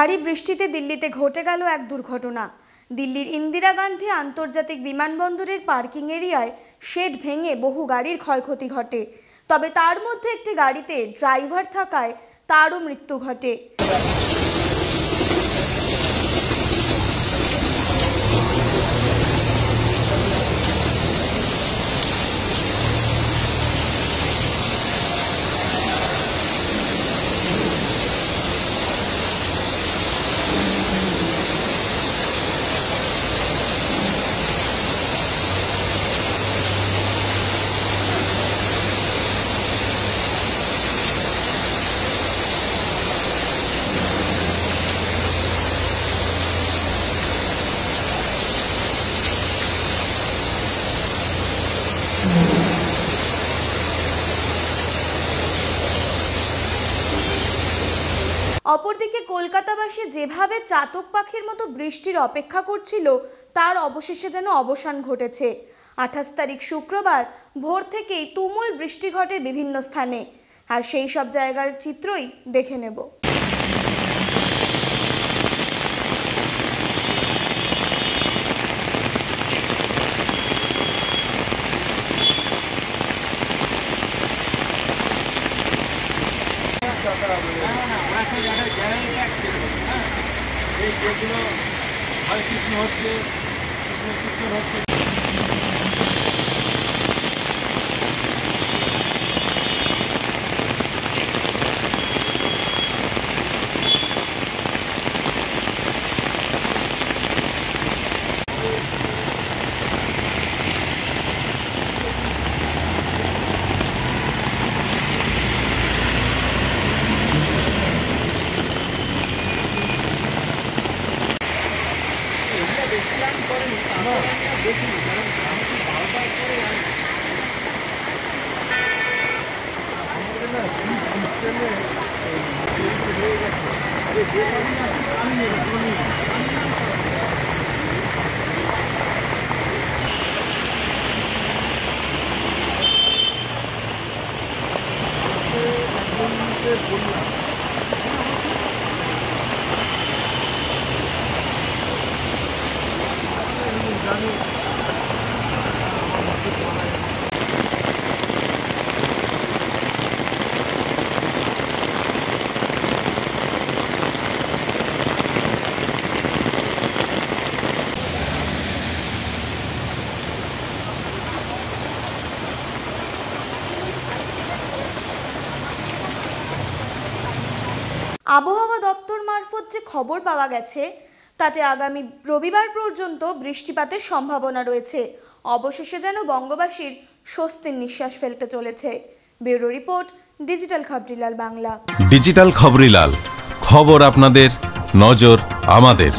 ভারী বৃষ্টিতে দিল্লিতে ঘটে গেল এক দুর্ঘটনা। দিল্লির ইন্দিরা গান্ধী আন্তর্জাতিক বিমানবন্দরের পার্কিং এরিয়ায় শেড ভেঙে বহু গাড়ির ক্ষয়ক্ষতি ঘটে। তবে তার মধ্যে একটি গাড়িতে ড্রাইভার থাকায় তারও মৃত্যু ঘটে। অপরদিকে কলকাতাবাসী যেভাবে চাতক পাখির মতো বৃষ্টির অপেক্ষা করছিল, তার অবশেষে যেন অবসান ঘটেছে। 28 তারিখ শুক্রবার ভোর থেকেই তুমুল বৃষ্টি ঘটে বিভিন্ন স্থানে, আর সেই সব জায়গার চিত্রই দেখে নেব। আবহাওয়া দপ্তর মারফত যে খবর পাওয়া গেছে, তাতে আগামী রবিবার পর্যন্ত বৃষ্টিপাতের সম্ভাবনা রয়েছে। অবশেষে যেন বঙ্গবাসীর স্বস্তির নিঃশ্বাস ফেলতে চলেছে। Bureau report, digital Khabrilal Bangla. Digital Khabrilal, খবর আপনাদের, নজর আমাদের।